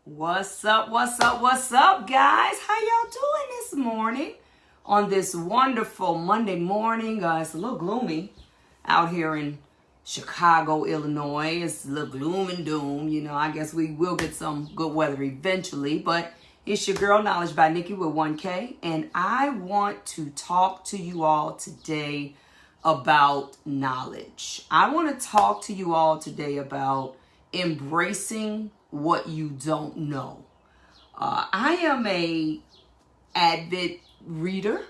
What's up, guys? How y'all doing this morning on this wonderful Monday morning? It's a little gloomy out here in Chicago, Illinois. It's a little gloom and doom. I guess we will get some good weather eventually, but it's your girl, Knowledge by Nikki with 1K, and I want to talk to you all today about knowledge. I want to talk to you all today about embracing what you don't know. I am a avid reader.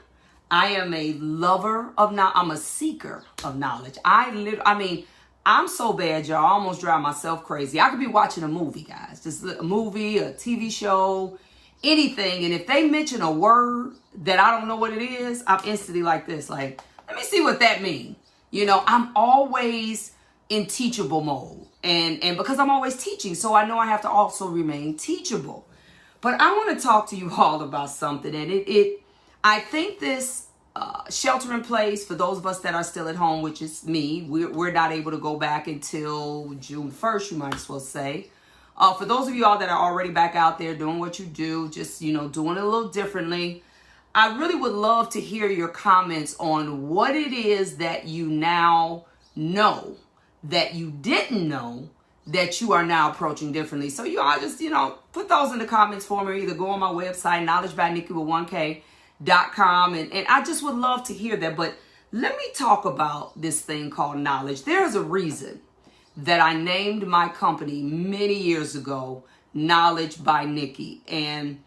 I am a lover of knowledge. I'm a seeker of knowledge. I'm so bad, y'all. I almost drive myself crazy. I could be watching a movie, guys. Just a movie, a TV show, anything. And if they mention a word that I don't know what it is, I'm instantly like this. Like, let me see what that means. I'm always in teachable mode. And because I'm always teaching, so I know I have to also remain teachable. But I want to talk to you all about something. And I think this shelter in place, for those of us that are still at home, which is me, we're not able to go back until June 1st, you might as well say. For those of you all that are already back out there doing what you do, just, doing it a little differently, I really would love to hear your comments on what it is that you now know that you didn't know that you are now approaching differently. So you all just, put those in the comments for me. Either go on my website, knowledgebynikki1k.com. And I just would love to hear that. But let me talk about this thing called knowledge. There's a reason that I named my company many years ago, Knowledge by Nikki. And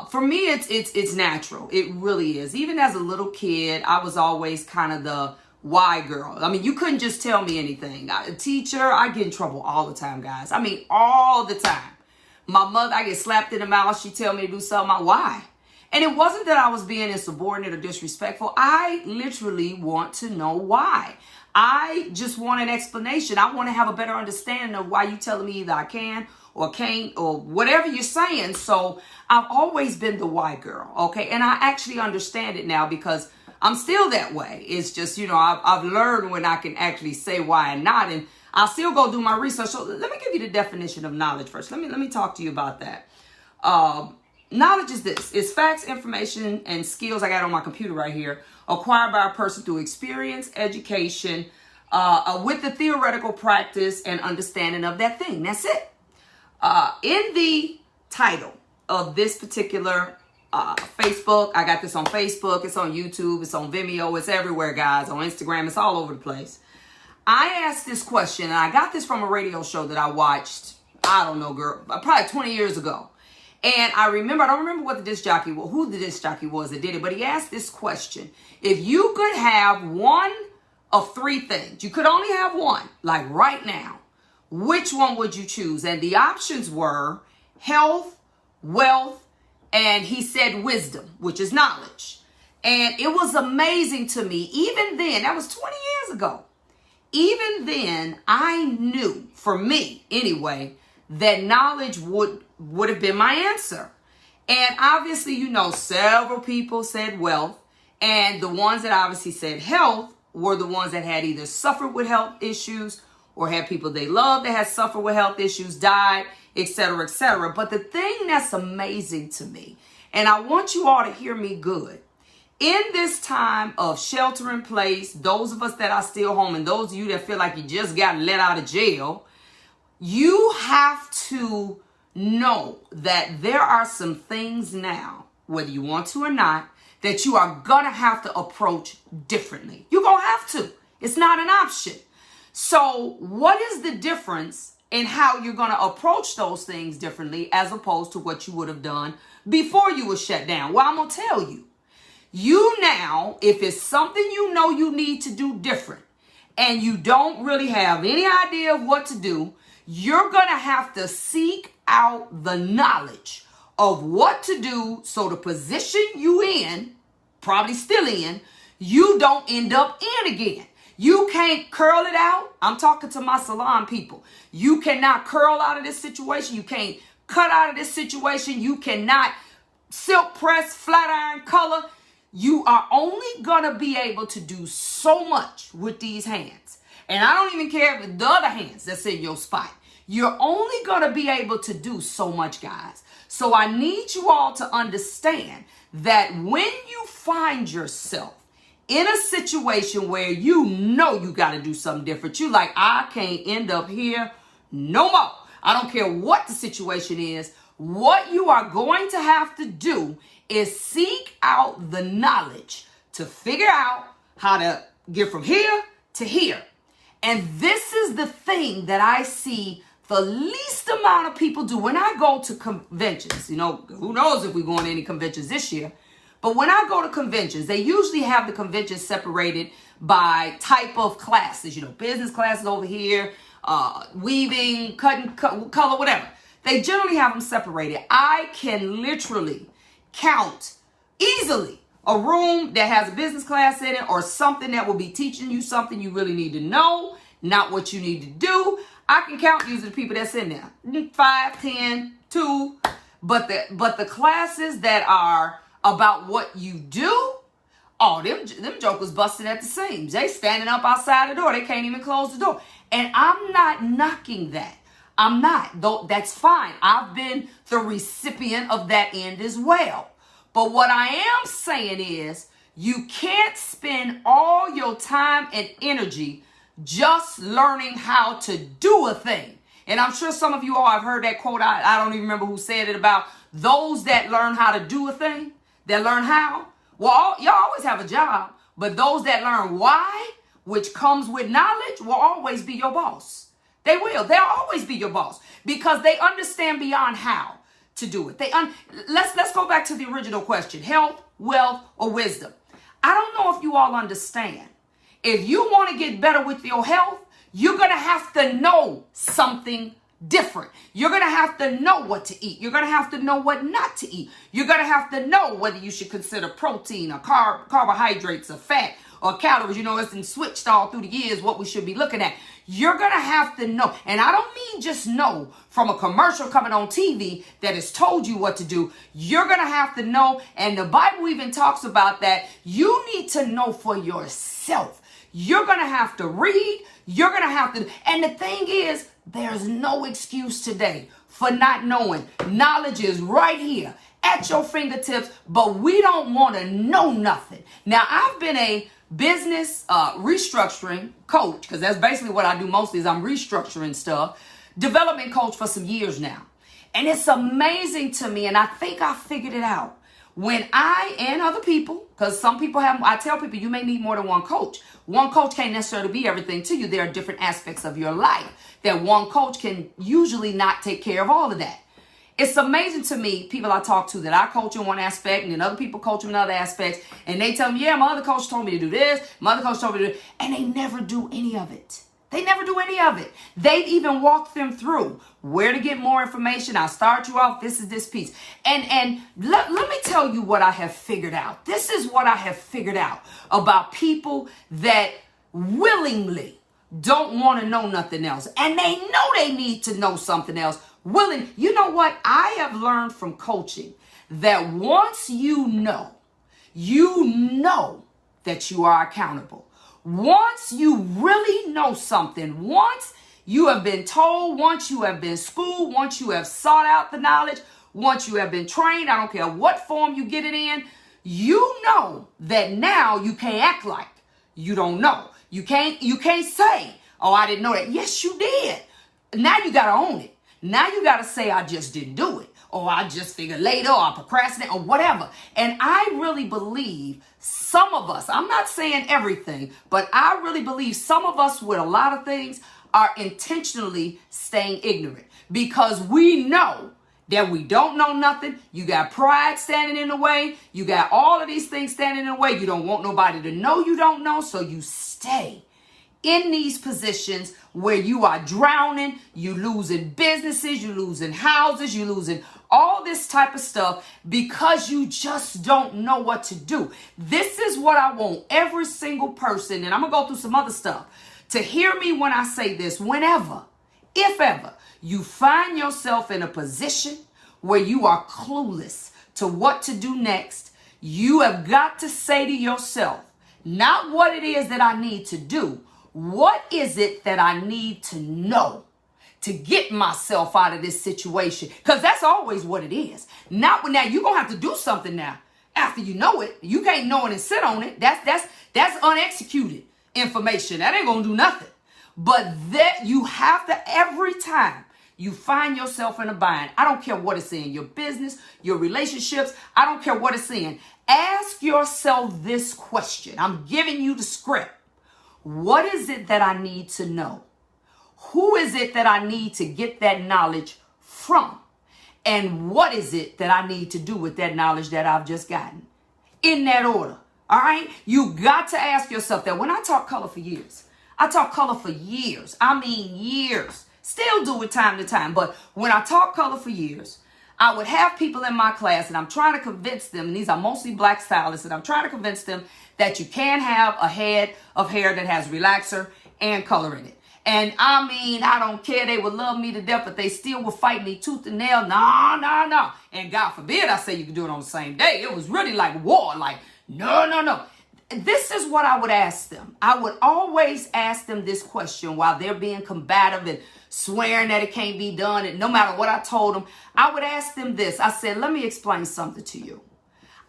for me, it's natural. It really is. Even as a little kid, I was always kind of the why girl. You couldn't just tell me anything. A teacher, I get in trouble all the time, guys. All the time. My mother, I get slapped in the mouth. She tell me to do something. Why? And it wasn't that I was being insubordinate or disrespectful. I literally want to know why. I just want an explanation. I want to have a better understanding of why you telling me either I can or can't or whatever you're saying. So I've always been the why girl. Okay. And I actually understand it now because I'm still that way. It's just, I've learned when I can actually say why and not, and I'll still go do my research. So let me give you the definition of knowledge first. Let me talk to you about that. Knowledge is this. It's facts, information, and skills. I got it on my computer right here. Acquired by a person through experience, education, with the theoretical practice and understanding of that thing. That's it. In the title of this particular Facebook. I got this on Facebook. It's on YouTube. It's on Vimeo. It's everywhere, guys. On Instagram. It's all over the place. I asked this question, and I got this from a radio show that I watched, I don't know, girl, probably 20 years ago. And I don't remember what the disc jockey was, who the disc jockey was that did it, but he asked this question. If you could have one of three things, you could only have one, like right now, which one would you choose? And the options were health, wealth, and he said wisdom, which is knowledge. And it was amazing to me. Even then, that was 20 years ago. Even then, I knew, for me anyway, that knowledge would have been my answer. And obviously, several people said wealth. And the ones that obviously said health were the ones that had either suffered with health issues or had people they loved that had suffered with health issues, died, etc., etc. But the thing that's amazing to me, and I want you all to hear me good, in this time of shelter in place, those of us that are still home and those of you that feel like you just got let out of jail, you have to know that there are some things now, whether you want to or not, that you are going to have to approach differently. You're going to have to. It's not an option. So what is the difference in how you're going to approach those things differently as opposed to what you would have done before you were shut down? Well, I'm going to tell you. You now, if it's something you know you need to do different and you don't really have any idea of what to do, you're going to have to seek out the knowledge of what to do so the position you in, probably still in, you don't end up in again. You can't curl it out. I'm talking to my salon people. You cannot curl out of this situation. You can't cut out of this situation. You cannot silk press, flat iron, color. You are only going to be able to do so much with these hands. And I don't even care if it's the other hands that's in your spot. You're only going to be able to do so much, guys. So I need you all to understand that when you find yourself in a situation where you know you got to do something different, you like, I can't end up here no more. I don't care what the situation is. What you are going to have to do is seek out the knowledge to figure out how to get from here to here. And this is the thing that I see the least amount of people do. When I go to conventions, you know, who knows if we're going to any conventions this year, but when I go to conventions, they usually have the conventions separated by type of classes, you know, business classes over here, weaving, cutting, color, whatever. They generally have them separated. I can literally count easily a room that has a business class in it or something that will be teaching you something you really need to know, not what you need to do. I can count usually the people that's in there, 5, 10, 2, but the classes that are about what you do, oh, them jokers busting at the seams. They standing up outside the door. They can't even close the door. And I'm not knocking that. I'm not, though. That's fine. I've been the recipient of that end as well. But what I am saying is you can't spend all your time and energy just learning how to do a thing. And I'm sure some of you all have heard that quote. I don't even remember who said it, about those that learn how to do a thing, that learn how. Well, y'all always have a job, but those that learn why, which comes with knowledge, will always be your boss. They will. They'll always be your boss because they understand beyond how to do it. Let's go back to the original question: health, wealth, or wisdom. I don't know if you all understand. If you want to get better with your health, you're going to have to know something different. You're going to have to know what to eat. You're going to have to know what not to eat. You're going to have to know whether you should consider protein or carbohydrates or fat or calories. You know, it's been switched all through the years what we should be looking at. You're going to have to know. And I don't mean just know from a commercial coming on TV that has told you what to do. You're going to have to know. And the Bible even talks about that. You need to know for yourself. You're going to have to read. You're going to have to. And the thing is, there's no excuse today for not knowing. Knowledge is right here at your fingertips, but we don't want to know nothing. Now, I've been a business restructuring coach, because that's basically what I do mostly, is I'm restructuring stuff, development coach for some years now. And it's amazing to me, and I think I figured it out. When I and other people, because some people have, I tell people you may need more than one coach. One coach can't necessarily be everything to you. There are different aspects of your life that one coach can usually not take care of all of that. It's amazing to me, people I talk to that I coach in one aspect and then other people coach in other aspects, and they tell me, yeah, my other coach told me to do this, my other coach told me to do it, and they never do any of it. They never do any of it. They've even walked them through where to get more information. I'll start you off. This is this piece. And let me tell you what I have figured out. This is what I have figured out about people that willingly don't want to know nothing else. And they know they need to know something else. You know what? I have learned from coaching that once you know that you are accountable. Once you really know something, once you have been told, once you have been schooled, once you have sought out the knowledge, once you have been trained, I don't care what form you get it in, you know that now you can't act like you don't know. You can't say, oh, I didn't know that. Yes, you did. Now you got to own it. Now you got to say, I just didn't do it. Or I just figured later, or I procrastinate, or whatever. And I really believe some of us, I'm not saying everything, but I really believe some of us with a lot of things are intentionally staying ignorant because we know that we don't know nothing. You got pride standing in the way. You got all of these things standing in the way. You don't want nobody to know you don't know, so you stay in these positions where you are drowning, you losing businesses, you losing houses, you losing all this type of stuff because you just don't know what to do. This is what I want every single person, and I'm going to go through some other stuff, to hear me when I say this. Whenever, if ever, you find yourself in a position where you are clueless to what to do next, you have got to say to yourself, not what it is that I need to do, what is it that I need to know to get myself out of this situation? Because that's always what it is. Not when now you're going to have to do something now. After you know it, you can't know it and sit on it. That's unexecuted information. That ain't going to do nothing. But that you have to, every time you find yourself in a bind, I don't care what it's in, your business, your relationships, I don't care what it's in. Ask yourself this question. I'm giving you the script. What is it that I need to know? Who is it that I need to get that knowledge from? And what is it that I need to do with that knowledge that I've just gotten? In that order. All right? You got to ask yourself that. When I taught color for years, I taught color for years. I mean years. Still do it time to time. But when I taught color for years, I would have people in my class and I'm trying to convince them, and these are mostly black stylists, and I'm trying to convince them that you can have a head of hair that has relaxer and color in it. And I mean, I don't care. They would love me to death, but they still would fight me tooth and nail. No. And God forbid I say you can do it on the same day. It was really like war. Like, no. This is what I would ask them. I would always ask them this question while they're being combative and swearing that it can't be done. And no matter what I told them, I would ask them this. I said, let me explain something to you.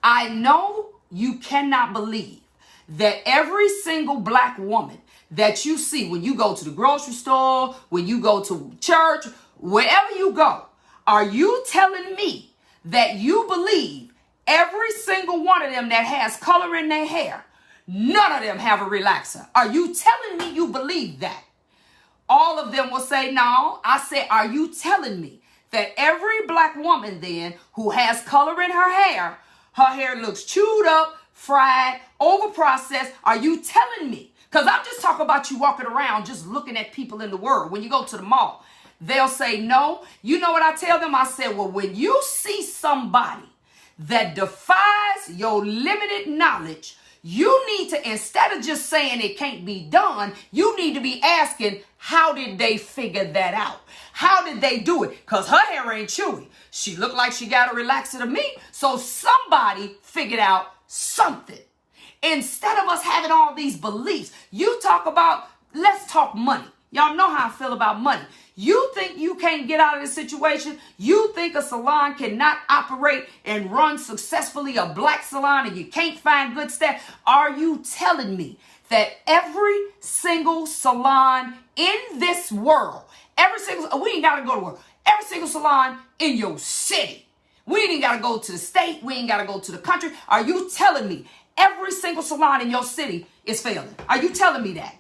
I know you cannot believe that every single black woman that you see when you go to the grocery store, when you go to church, wherever you go, are you telling me that you believe every single one of them that has color in their hair, none of them have a relaxer? Are you telling me you believe that? All of them will say no. I say, are you telling me that every black woman then who has color in her hair looks chewed up, fried, overprocessed? Are you telling me? Because I'm just talking about you walking around just looking at people in the world. When you go to the mall, they'll say no. You know what I tell them? I said, well, when you see somebody that defies your limited knowledge, you need to, instead of just saying it can't be done, you need to be asking, how did they figure that out? How did they do it? Because her hair ain't chewy. She looked like she got a relaxer to me. So somebody figured out something. Instead of us having all these beliefs, you talk about, let's talk money. Y'all know how I feel about money. You think you can't get out of this situation? You think a salon cannot operate and run successfully, a black salon, and you can't find good staff? Are you telling me that every single salon in this world, we ain't got to go to work, every single salon in your city, we ain't got to go to the state, we ain't got to go to the country, are you telling me every single salon in your city is failing? Are you telling me that?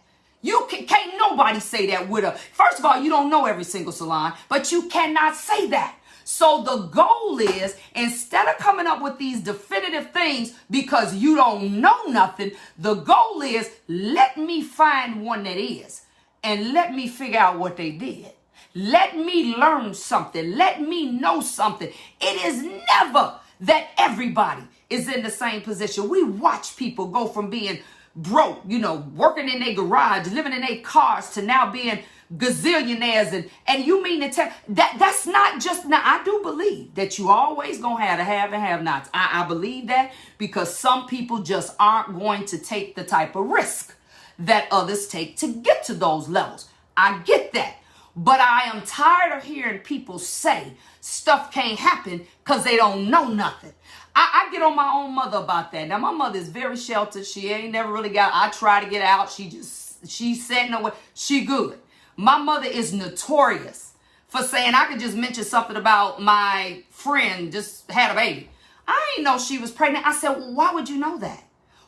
Can't nobody say that with a, first of all, you don't know every single salon, but you cannot say that. So the goal is, instead of coming up with these definitive things because you don't know nothing, the goal is, let me find one that is, and let me figure out what they did. Let me learn something. Let me know something. It is never that everybody is in the same position. We watch people go from being broke, working in their garage, living in their cars, to now being gazillionaires. And you mean to tell that's not just, now I do believe that you always gonna have to have and have nots. I believe that, because some people just aren't going to take the type of risk that others take to get to those levels. I get that. But I am tired of hearing people say stuff can't happen because they don't know nothing. I get on my own mother about that. Now, my mother is very sheltered. She ain't never really I try to get out. She's setting away. She good. My mother is notorious for saying, I could just mention something about my friend just had a baby. I didn't know she was pregnant. I said, well, why would you know that?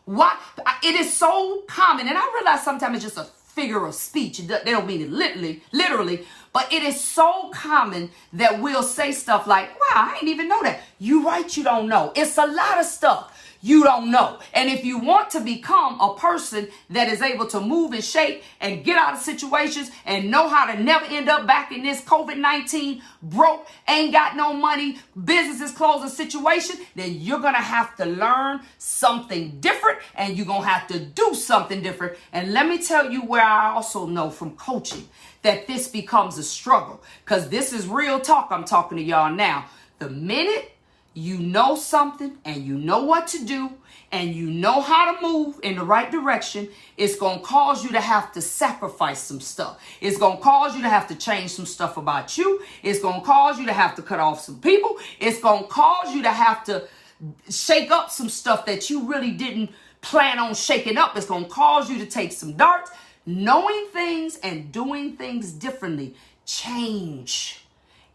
Why? It is so common. And I realize sometimes it's just a figure of speech. They don't mean it literally, but it is so common that we'll say stuff like, wow, I didn't even know that. You right, you don't know. It's a lot of stuff you don't know. And if you want to become a person that is able to move and shake and get out of situations and know how to never end up back in this COVID-19 broke, ain't got no money, businesses closing situation, then you're going to have to learn something different, and you're going to have to do something different. And let me tell you where I also know from coaching that this becomes a struggle, because this is real talk I'm talking to y'all now. The minute you know something and you know what to do and you know how to move in the right direction, it's going to cause you to have to sacrifice some stuff. It's going to cause you to have to change some stuff about you. It's going to cause you to have to cut off some people. It's going to cause you to have to shake up some stuff that you really didn't plan on shaking up. It's going to cause you to take some darts. Knowing things and doing things differently, change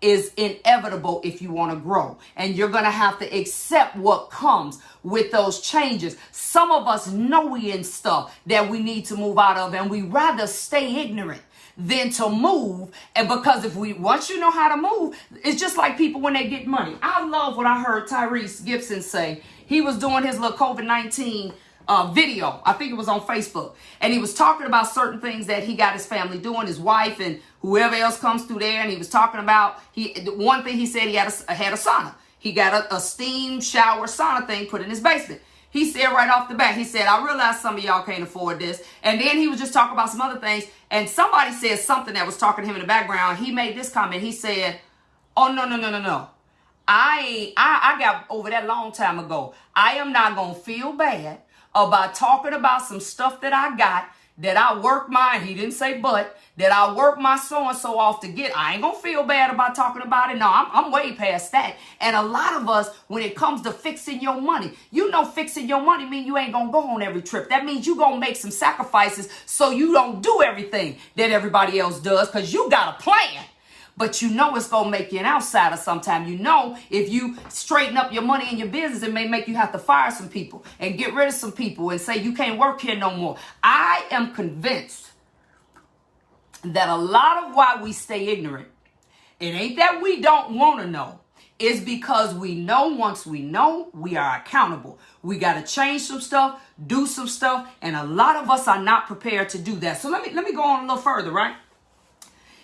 is inevitable if you want to grow. And you're going to have to accept what comes with those changes. Some of us know we in stuff that we need to move out of, and we rather stay ignorant than to move. And because once you know how to move, it's just like people when they get money. I love what I heard Tyrese Gibson say. He was doing his little COVID-19 video. I think it was on Facebook. And he was talking about certain things that he got his family doing, his wife and whoever else comes through there. And he was talking about, one thing he said, he had a sauna. He got a steam shower sauna thing put in his basement. He said right off the bat, he said, I realize some of y'all can't afford this. And then he was just talking about some other things. And somebody said something that was talking to him in the background. He made this comment. He said, oh, no. I got over that long time ago. I am not going to feel bad about talking about some stuff that I got, that I work he didn't say but, that I work my so-and-so off to get. I ain't gonna feel bad about talking about it. No, I'm way past that. And a lot of us, when it comes to fixing your money, fixing your money mean you ain't gonna go on every trip. That means you gonna make some sacrifices so you don't do everything that everybody else does, because you got a plan. But it's going to make you an outsider sometime. If you straighten up your money in your business, it may make you have to fire some people and get rid of some people and say you can't work here no more. I am convinced that a lot of why we stay ignorant, it ain't that we don't want to know. It's because we know once we know, we are accountable. We got to change some stuff, do some stuff, and a lot of us are not prepared to do that. So let me go on a little further, right?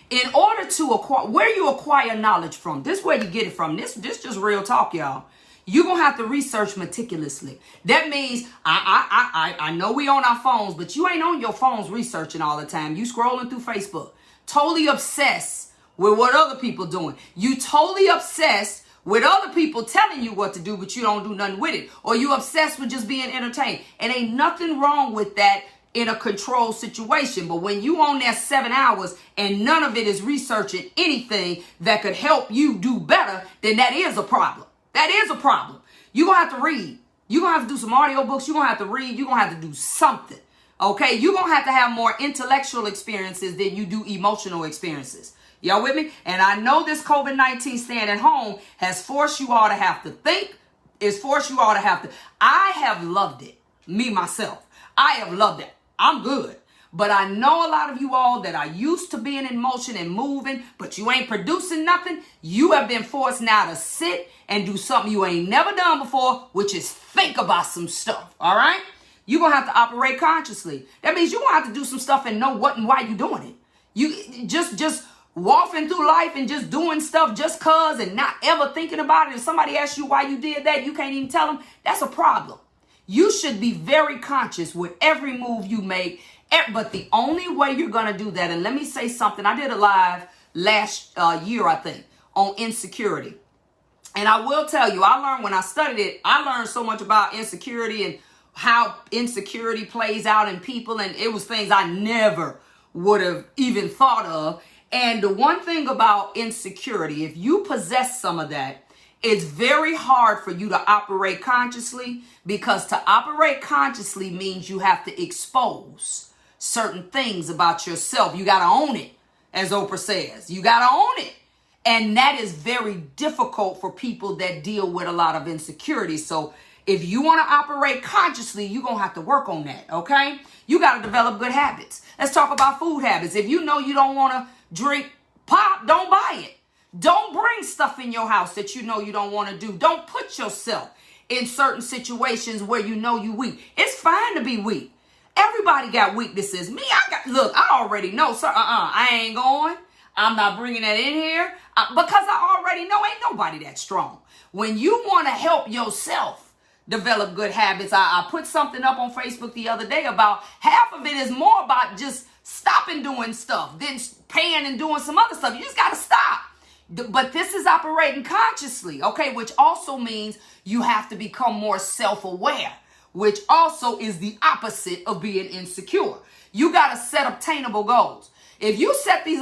In order to acquire, where you acquire knowledge from, this is where you get it from. This just real talk, y'all. You're going to have to research meticulously. That means, I know we on our phones, but you ain't on your phones researching all the time. You scrolling through Facebook, totally obsessed with what other people doing. You totally obsessed with other people telling you what to do, but you don't do nothing with it. Or you obsessed with just being entertained. And ain't nothing wrong with that in a controlled situation. But when you on there 7 hours and none of it is researching anything that could help you do better, then that is a problem. That is a problem. You're going to have to read. You're going to have to do some audiobooks. You're going to have to read. You're going to have to do something. Okay? You're going to have more intellectual experiences than you do emotional experiences. Y'all with me? And I know this COVID-19 staying at home has forced you all to have to think. It's forced you all to have to. I have loved it. Me, myself. I have loved it. I'm good. But I know a lot of you all that are used to being in motion and moving, but you ain't producing nothing. You have been forced now to sit and do something you ain't never done before, which is think about some stuff. All right? You're going to have to operate consciously. That means you're going to have to do some stuff and know what and why you're doing it. You just walking through life and just doing stuff just cause and not ever thinking about it. If somebody asks you why you did that, you can't even tell them. That's a problem. You should be very conscious with every move you make. But the only way you're going to do that, and let me say something. I did a live last year, I think, on insecurity. And I will tell you, when I studied it, I learned so much about insecurity and how insecurity plays out in people. And it was things I never would have even thought of. And the one thing about insecurity, if you possess some of that, it's very hard for you to operate consciously, because to operate consciously means you have to expose certain things about yourself. You got to own it, as Oprah says. You got to own it. And that is very difficult for people that deal with a lot of insecurity. So if you want to operate consciously, you're going to have to work on that, okay? You got to develop good habits. Let's talk about food habits. If you know you don't want to drink pop, don't buy it. Don't bring stuff in your house that you know you don't want to do. Don't put yourself in certain situations where you know you weak. It's fine to be weak. Everybody got weaknesses. I already know, sir. I ain't going. I'm not bringing that in here because I already know ain't nobody that strong. When you want to help yourself develop good habits, I put something up on Facebook the other day about half of it is more about just stopping doing stuff than paying and doing some other stuff. You just got to stop. But this is operating consciously, okay, which also means you have to become more self-aware, which also is the opposite of being insecure. You got to set obtainable goals. If you set these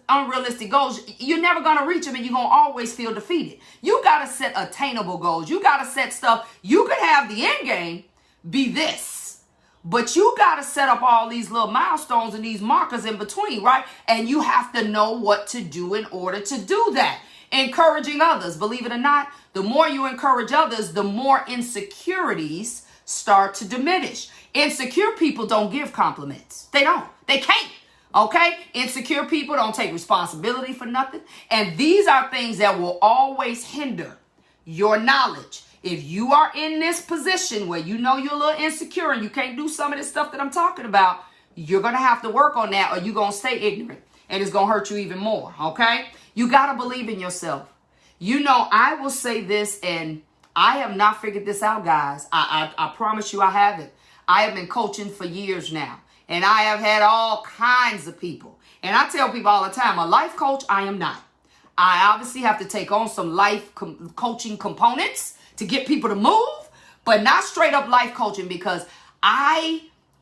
unrealistic goals, you're never going to reach them and you're going to always feel defeated. You got to set attainable goals. You got to set stuff. You could have the end game be this, but you got to set up all these little milestones and these markers in between, right? And you have to know what to do in order to do that. Encouraging others. Believe it or not, the more you encourage others, the more insecurities start to diminish. Insecure people don't give compliments. They don't. They can't. Okay? Insecure people don't take responsibility for nothing. And these are things that will always hinder your knowledge. If you are in this position where you know you're a little insecure and you can't do some of this stuff that I'm talking about, you're going to have to work on that or you're going to stay ignorant and it's going to hurt you even more. Okay? You got to believe in yourself. You know, I will say this, and I have not figured this out, guys. I promise you I haven't. I have been coaching for years now. And I have had all kinds of people. And I tell people all the time, a life coach, I am not. I obviously have to take on some life coaching components to get people to move, but not straight up life coaching, because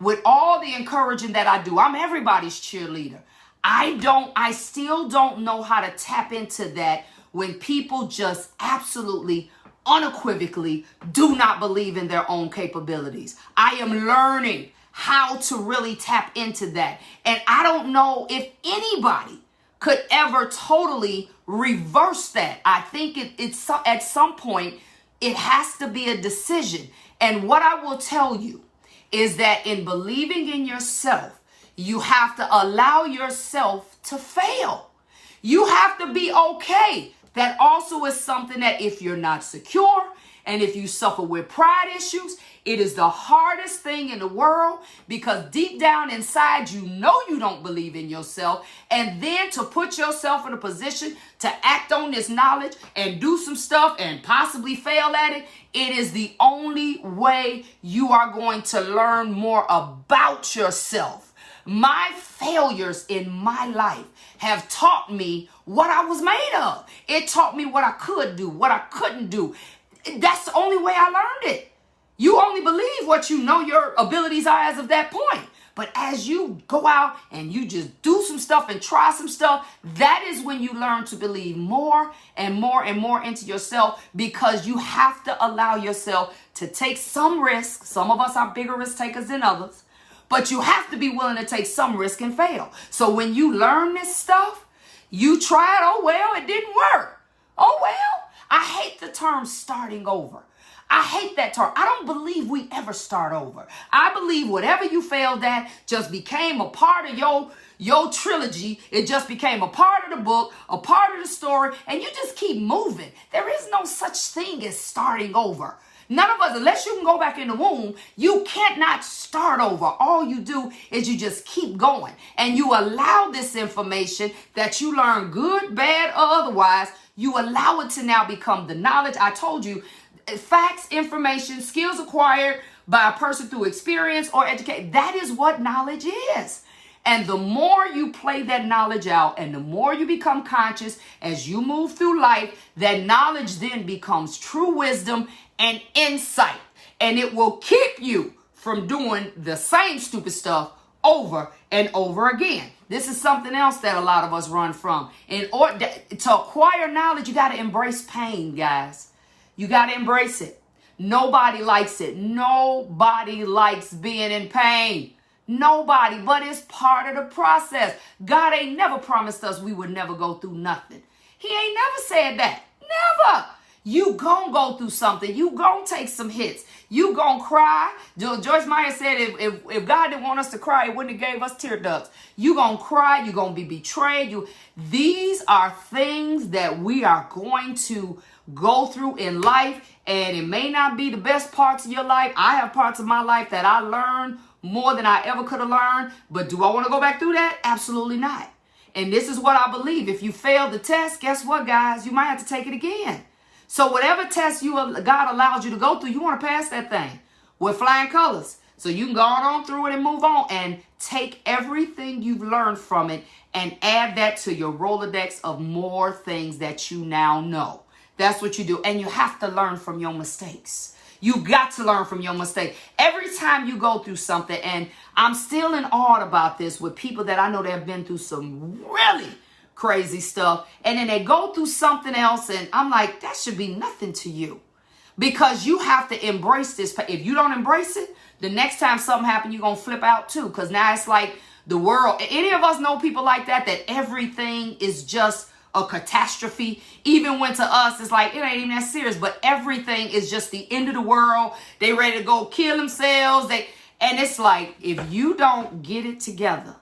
with all the encouraging that I do, I'm everybody's cheerleader. I still don't know how to tap into that when people just absolutely unequivocally do not believe in their own capabilities. I am learning how to really tap into that. And I don't know if anybody could ever totally reverse that. I think it's at some point, it has to be a decision. And what I will tell you is that in believing in yourself, you have to allow yourself to fail. You have to be okay. That also is something that if you're not secure and if you suffer with pride issues, it is the hardest thing in the world, because deep down inside, you know you don't believe in yourself. And then to put yourself in a position to act on this knowledge and do some stuff and possibly fail at it, it is the only way you are going to learn more about yourself. My failures in my life have taught me what I was made of. It taught me what I could do, what I couldn't do. That's the only way I learned it. You only believe what you know your abilities are as of that point. But as you go out and you just do some stuff and try some stuff, that is when you learn to believe more and more and more into yourself, because you have to allow yourself to take some risk. Some of us are bigger risk takers than others, but you have to be willing to take some risk and fail. So when you learn this stuff, you try it. Oh, well, it didn't work. Oh, well, I hate the term starting over. I hate that term. I don't believe we ever start over. I believe whatever you failed at just became a part of your trilogy. It just became a part of the book, a part of the story, and you just keep moving. There is no such thing as starting over. None of us, unless you can go back in the womb, you cannot start over. All you do is you just keep going, and you allow this information that you learn, good, bad, or otherwise, you allow it to now become the knowledge. I told you, facts, information, skills acquired by a person through experience or education. That is what knowledge is. And the more you play that knowledge out and the more you become conscious as you move through life, that knowledge then becomes true wisdom and insight. And it will keep you from doing the same stupid stuff over and over again. This is something else that a lot of us run from. In order to acquire knowledge, you got to embrace pain, guys. You got to embrace it. Nobody likes it. Nobody likes being in pain. Nobody, but it's part of the process. God ain't never promised us we would never go through nothing. He ain't never said that. Never. You gonna go through something. You gonna take some hits. You gonna cry. Joyce Meyer said if God didn't want us to cry, he wouldn't have gave us tear ducts. You gonna cry. You gonna be betrayed. These are things that we are going to go through in life, and it may not be the best parts of your life. I have parts of my life that I learned more than I ever could have learned, but do I want to go back through that? Absolutely not. And this is what I believe. If you fail the test, guess what, guys? You might have to take it again. So whatever test God allows you to go through, you want to pass that thing with flying colors. So you can go on through it and move on and take everything you've learned from it and add that to your Rolodex of more things that you now know. That's what you do. And you have to learn from your mistakes. You got to learn from your mistake. Every time you go through something, and I'm still in awe about this with people that I know that have been through some really crazy stuff, and then they go through something else, and I'm like, that should be nothing to you. Because you have to embrace this. If you don't embrace it, the next time something happens, you're going to flip out too. Because now it's like the world. Any of us know people like that everything is just a catastrophe. Even when to us, it's like, it ain't even that serious. But everything is just the end of the world. They ready to go kill themselves. And it's like, if you don't get it together,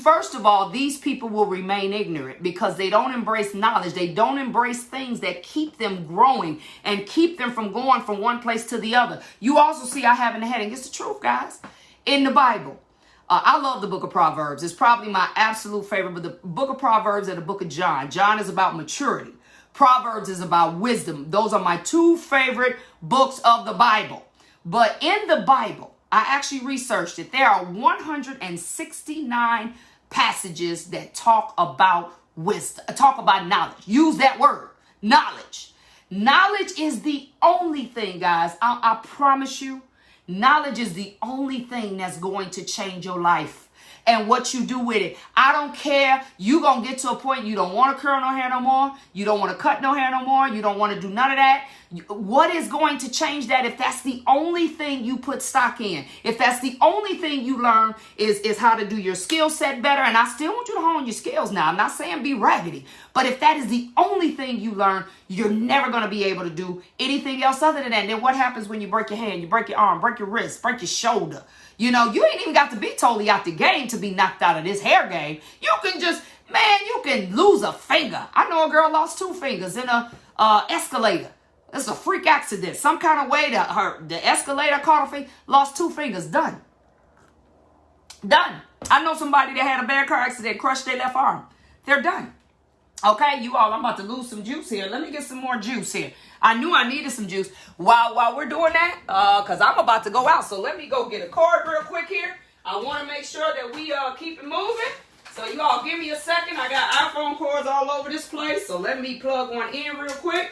first of all, these people will remain ignorant because they don't embrace knowledge. They don't embrace things that keep them growing and keep them from going from one place to the other. You also see I have in the heading, it's the truth, guys, in the Bible. I love the book of Proverbs. It's probably my absolute favorite, but the book of Proverbs and the book of John. John is about maturity. Proverbs is about wisdom. Those are my two favorite books of the Bible. But in the Bible, I actually researched it. There are 169 passages that talk about wisdom, talk about knowledge. Use that word, knowledge. Knowledge is the only thing, guys. I promise you, knowledge is the only thing that's going to change your life and what you do with it. I don't care. You're going to get to a point you don't want to curl no hair no more. You don't want to cut no hair no more. You don't want to do none of that. What is going to change that if that's the only thing you put stock in? If that's the only thing you learn is how to do your skill set better. And I still want you to hone your skills now. I'm not saying be raggedy. But if that is the only thing you learn, you're never going to be able to do anything else other than that. And then what happens when you break your hand, you break your arm, break your wrist, break your shoulder? You know, you ain't even got to be totally out the game to be knocked out of this hair game. You can just, man, you can lose a finger. I know a girl lost 2 fingers in a escalator. It's a freak accident. Some kind of way the escalator caught her finger, lost 2 fingers. Done. I know somebody that had a bad car accident, crushed their left arm. They're done. Okay, you all, I'm about to lose some juice here. Let me get some more juice here. I knew I needed some juice. While we're doing that, because I'm about to go out. So let me go get a cord real quick here. I want to make sure that we keep it moving. So you all give me a second. I got iPhone cords all over this place. So let me plug one in real quick.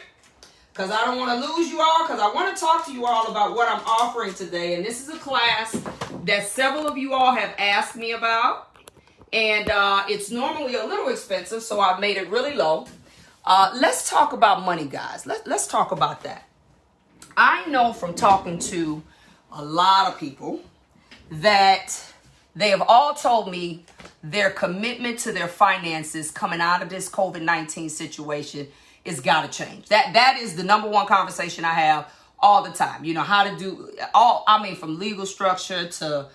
Because I don't want to lose you all. Because I want to talk to you all about what I'm offering today. And this is a class that several of you all have asked me about. And it's normally a little expensive, so I've made it really low. Let's talk about money, guys. Let's talk about that. I know from talking to a lot of people that they have all told me their commitment to their finances coming out of this COVID-19 situation is got to change. That is the number one conversation I have all the time. You know, how to do from legal structure to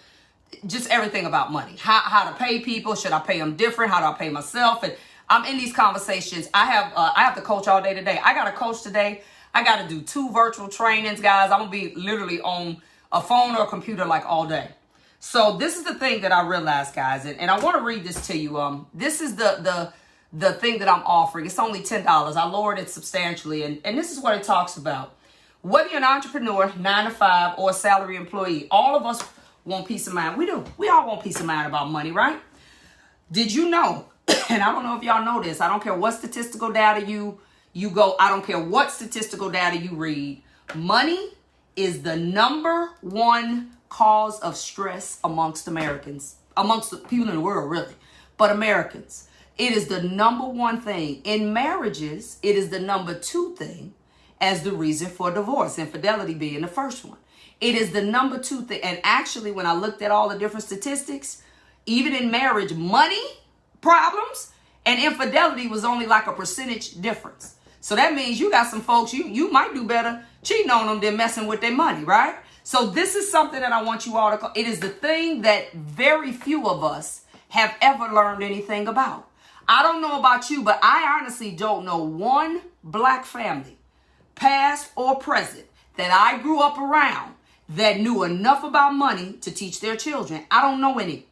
just everything about money. How to pay people. Should I pay them different? How do I pay myself? And I'm in these conversations. I have to coach all day today. I got to coach today. I got to do 2 virtual trainings, guys. I'm going to be literally on a phone or a computer like all day. So this is the thing that I realized, guys. And I want to read this to you. This is the thing that I'm offering. It's only $10. I lowered it substantially. And this is what it talks about. Whether you're an entrepreneur, 9 to 5, or a salary employee, all of us want peace of mind. We do. We all want peace of mind about money, right? Did you know, and I don't know if y'all know this, I don't care what statistical data you go, I don't care what statistical data you read, money is the number one cause of stress amongst Americans, amongst the people in the world, really, but Americans. It is the number one thing. In marriages, it is the number 2 thing as the reason for divorce, infidelity being the first one. It is the number 2 thing. And actually, when I looked at all the different statistics, even in marriage, money problems and infidelity was only like a percentage difference. So that means you got some folks, you might do better cheating on them than messing with their money, right? So this is something that I want you all to call. It is the thing that very few of us have ever learned anything about. I don't know about you, but I honestly don't know one black family, past or present, that I grew up around that knew enough about money to teach their children. I don't know any.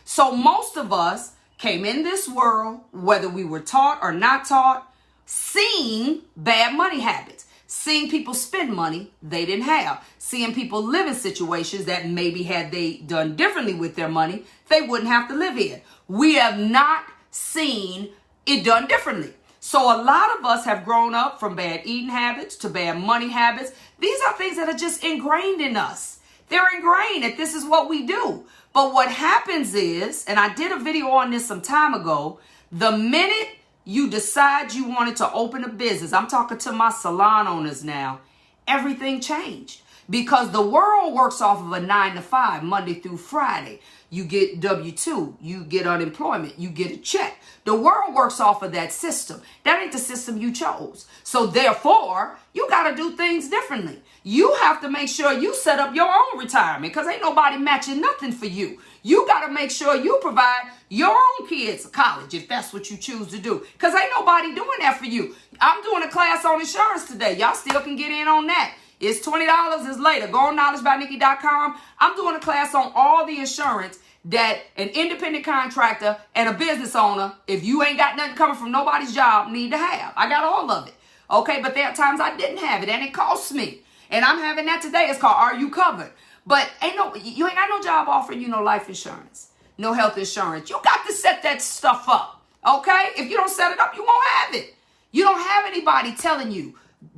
So most of us came in this world, whether we were taught or not taught, seeing bad money habits, Seeing people spend money they didn't have. Seeing people live in situations that maybe had they done differently with their money, they wouldn't have to live in. We have not seen it done differently. So a lot of us have grown up from bad eating habits to bad money habits. These are things that are just ingrained in us. They're ingrained that this is what we do. But what happens is, and I did a video on this some time ago, the minute you decide you wanted to open a business, I'm talking to my salon owners now, everything changed. Because the world works off of a 9 to 5, Monday through Friday. You get W-2, you get unemployment, you get a check. The world works off of that system. That ain't the system you chose. So therefore, you got to do things differently. You have to make sure you set up your own retirement because ain't nobody matching nothing for you. You got to make sure you provide your own kids college if that's what you choose to do because ain't nobody doing that for you. I'm doing a class on insurance today. Y'all still can get in on that. It's $20. It's later. Go on knowledgebynikki.com. I'm doing a class on all the insurance that an independent contractor and a business owner, if you ain't got nothing coming from nobody's job, need to have. I got all of it. Okay, but there are times I didn't have it and it cost me. And I'm having that today. It's called Are You Covered? But you ain't got no job offering you no life insurance, no health insurance. You got to set that stuff up. Okay? If you don't set it up, you won't have it. You don't have anybody telling you,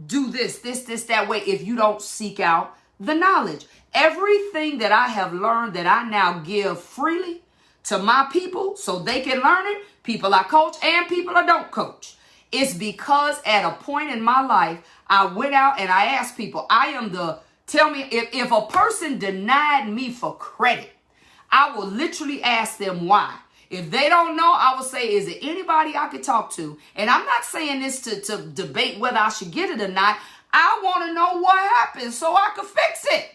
do this, that way if you don't seek out the knowledge. Everything that I have learned that I now give freely to my people so they can learn it, people I coach and people I don't coach. It's because at a point in my life, I went out and I asked people, tell me if a person denied me for credit, I will literally ask them why. If they don't know, I will say, is there anybody I could talk to? And I'm not saying this to debate whether I should get it or not. I want to know what happened so I could fix it.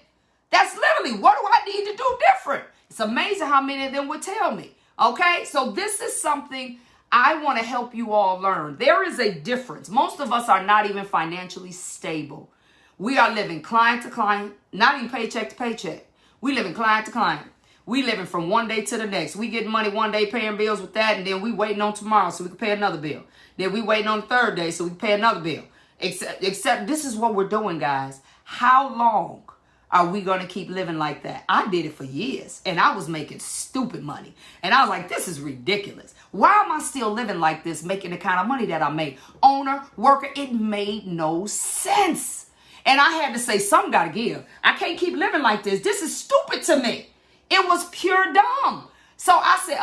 That's literally, what do I need to do different? It's amazing how many of them would tell me. Okay, so this is something I want to help you all learn. There is a difference. Most of us are not even financially stable. We are living client to client, not even paycheck to paycheck. We living client to client. We living from one day to the next. We getting money one day, paying bills with that, and then we waiting on tomorrow so we can pay another bill. Then we waiting on the third day so we can pay another bill. Except this is what we're doing, guys. How long are we going to keep living like that? I did it for years, and I was making stupid money. And I was like, this is ridiculous. Why am I still living like this, making the kind of money that I made? Owner, worker, it made no sense. And I had to say, something got to give. I can't keep living like this. This is stupid to me. It was pure dumb. So I said,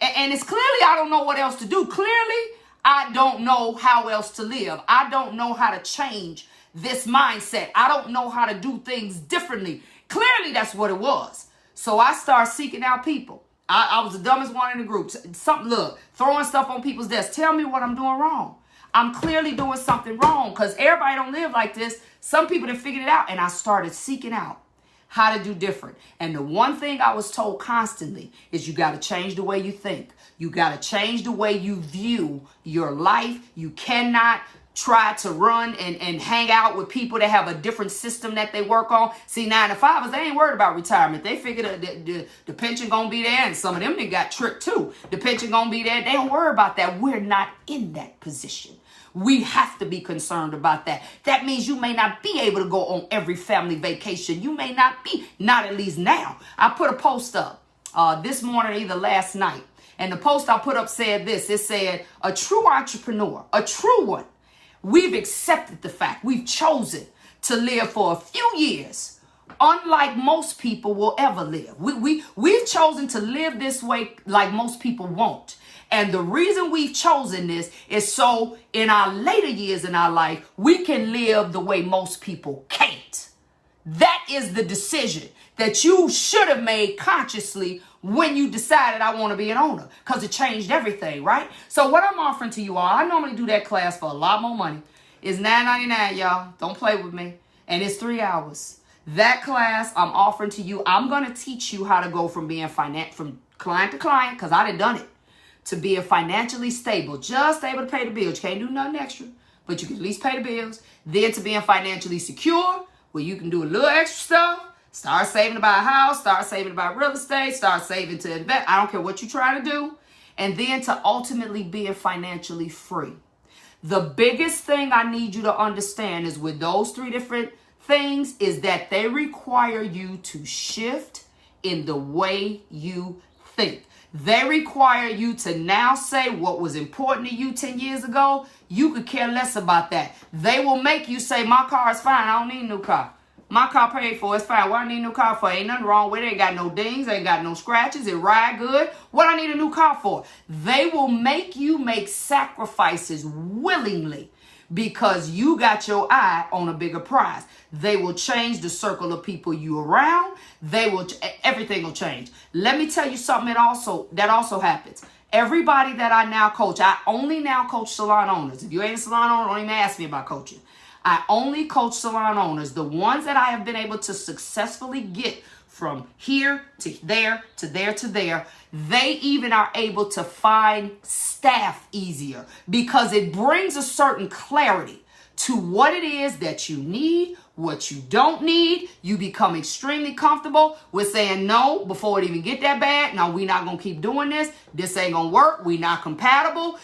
And it's clearly I don't know what else to do. Clearly, I don't know how else to live. I don't know how to change this mindset. I don't know how to do things differently. Clearly, that's what it was. So I started seeking out people. I was the dumbest one in the group. Throwing stuff on people's desks. Tell me what I'm doing wrong. I'm clearly doing something wrong because everybody don't live like this. Some people have figured it out, and I started seeking out how to do different. And the one thing I was told constantly is you got to change the way you think. You got to change the way you view your life. You cannot try to run and hang out with people that have a different system that they work on. See, 9 to 5ers, they ain't worried about retirement. They figure the pension gonna be there, and some of them they got tricked too. The pension gonna be there. They don't worry about that. We're not in that position. We have to be concerned about that. That means you may not be able to go on every family vacation. You may not at least now. I put a post up this morning, either last night, and the post I put up said this. It said, a true entrepreneur, a true one, we've accepted the fact, we've chosen to live for a few years, unlike most people will ever live. We've chosen to live this way like most people won't. And the reason we've chosen this is so in our later years in our life, we can live the way most people can't. That is the decision that you should have made consciously when you decided I want to be an owner, because it changed everything, right? So what I'm offering to you all, I normally do that class for a lot more money. It's $9.99, y'all. Don't play with me. And it's 3 hours. That class I'm offering to you, I'm going to teach you how to go from being from client to client, because I done it, to being financially stable, just able to pay the bills. You can't do nothing extra, but you can at least pay the bills. Then to being financially secure, where you can do a little extra stuff. Start saving to buy a house, start saving to buy real estate, start saving to invest. I don't care what you're trying to do. And then to ultimately being financially free. The biggest thing I need you to understand is with those three different things is that they require you to shift in the way you think. They require you to now say what was important to you 10 years ago. You could care less about that. They will make you say, my car is fine. I don't need a new car. My car paid for. It's fine. What I need a new car for? Ain't nothing wrong with it. Ain't got no dings. Ain't got no scratches. It ride good. What I need a new car for? They will make you make sacrifices willingly because you got your eye on a bigger prize. They will change the circle of people you around. Everything will change. Let me tell you something that also happens. Everybody that I now coach, I only now coach salon owners. If you ain't a salon owner, don't even ask me about coaching. I only coach salon owners, the ones that I have been able to successfully get from here to there, to there, to there. They even are able to find staff easier because it brings a certain clarity to what it is that you need, what you don't need. You become extremely comfortable with saying no before it even get that bad. No, we're not going to keep doing this. This ain't going to work. We're not compatible.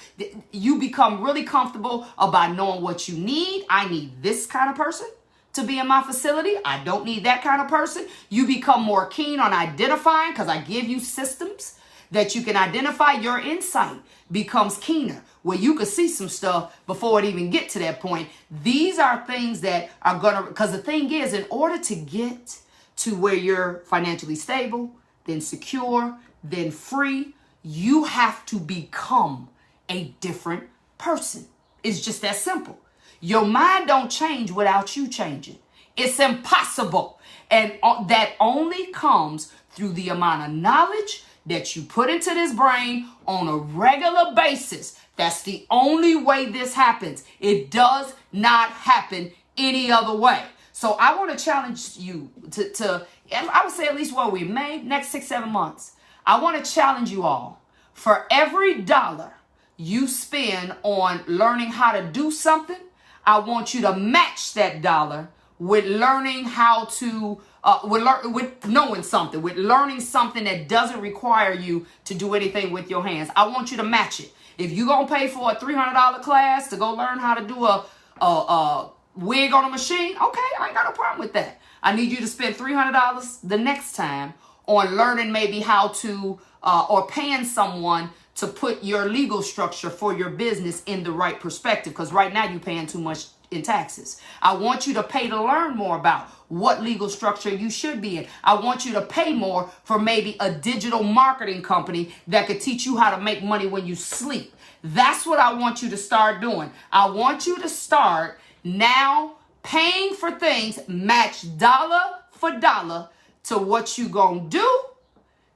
You become really comfortable about knowing what you need. I need this kind of person to be in my facility. I don't need that kind of person. You become more keen on identifying because I give you systems that you can identify. Your insight becomes keener where you can see some stuff before it even get to that point. These are things that are gonna, because the thing is, in order to get to where you're financially stable, then secure, then free, you have to become a different person. It's just that simple. Your mind don't change without you changing. It's impossible. And that only comes through the amount of knowledge that you put into this brain on a regular basis. That's the only way this happens. It does not happen any other way. So I want to challenge you to I would say at least what we made next 6-7 months. I want to challenge you all. For every dollar you spend on learning how to do something, I want you to match that dollar with learning how to with knowing something, with learning something that doesn't require you to do anything with your hands. I want you to match it. If you're going to pay for a $300 class to go learn how to do a wig on a machine, okay, I ain't got no problem with that. I need you to spend $300 the next time on learning maybe how to, or paying someone to put your legal structure for your business in the right perspective. Because right now you're paying too much in taxes. I want you to pay to learn more about what legal structure you should be in. I want you to pay more for maybe a digital marketing company that could teach you how to make money when you sleep. That's what I want you to start doing. I want you to start now paying for things, match dollar for dollar to what you gonna do,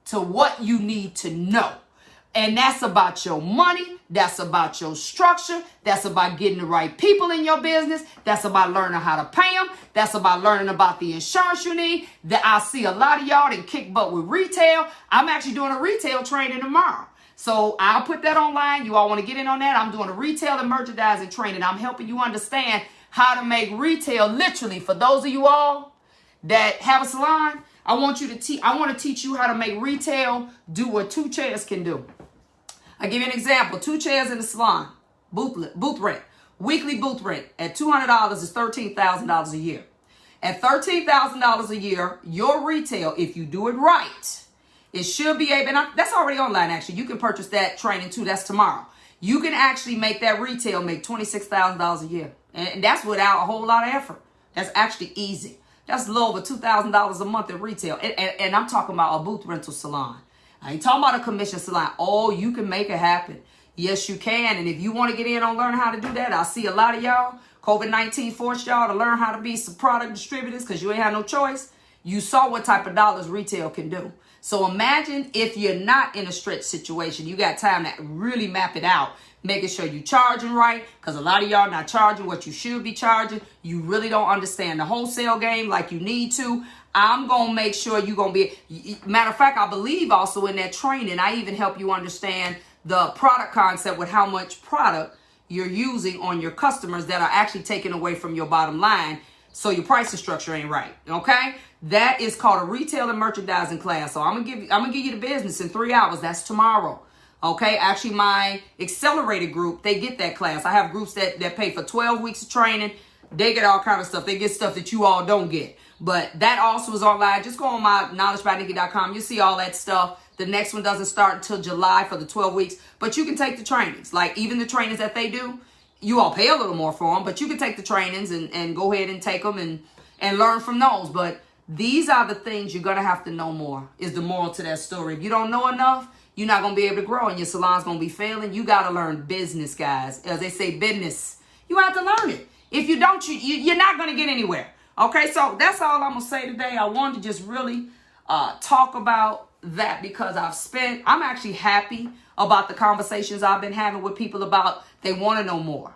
to what you need to know. And that's about your money. That's about your structure. That's about getting the right people in your business. That's about learning how to pay them. That's about learning about the insurance you need. That I see a lot of y'all that kick butt with retail. I'm actually doing a retail training tomorrow. So I'll put that online. You all want to get in on that? I'm doing a retail and merchandising training. I'm helping you understand how to make retail literally. For those of you all that have a salon, I want to teach you how to make retail do what 2 chairs can do. I'll give you an example. 2 chairs in the salon, booth rent, weekly booth rent at $200 is $13,000 a year. At $13,000 a year, your retail, if you do it right, it should be able, and that's already online actually. You can purchase that training too. That's tomorrow. You can actually make that retail make $26,000 a year. And that's without a whole lot of effort. That's actually easy. That's a little over $2,000 a month in retail. And I'm talking about a booth rental salon. I ain't talking about a commission salon. Oh, you can make it happen. Yes, you can. And if you want to get in on learning how to do that, I see a lot of y'all. COVID-19 forced y'all to learn how to be some product distributors because you ain't had no choice. You saw what type of dollars retail can do. So imagine if you're not in a stretch situation, you got time to really map it out, making sure you're charging right, because a lot of y'all not charging what you should be charging. You really don't understand the wholesale game like you need to. I'm going to make sure you're going to be, matter of fact, I believe also in that training, I even help you understand the product concept with how much product you're using on your customers that are actually taken away from your bottom line. So your pricing structure ain't right. Okay. That is called a retail and merchandising class. So I'm going to give you the business in 3 hours. That's tomorrow. Okay, actually my accelerated group, they get that class. I have groups that pay for 12 weeks of training. They get all kind of stuff. They get stuff that you all don't get. But that also is online. Just go on my knowledgebynikki.com. You'll see all that stuff. The next one doesn't start until July for the 12 weeks. But you can take the trainings. Like even the trainings that they do, you all pay a little more for them. But you can take the trainings and go ahead and take them and learn from those. But these are the things you're going to have to know more, is the moral to that story. If you don't know enough, you're not going to be able to grow and your salon's going to be failing. You got to learn business, guys. As they say, business. You have to learn it. If you don't, you're not going to get anywhere. Okay, so that's all I'm going to say today. I wanted to just really talk about that because I'm actually happy about the conversations I've been having with people about they want to know more.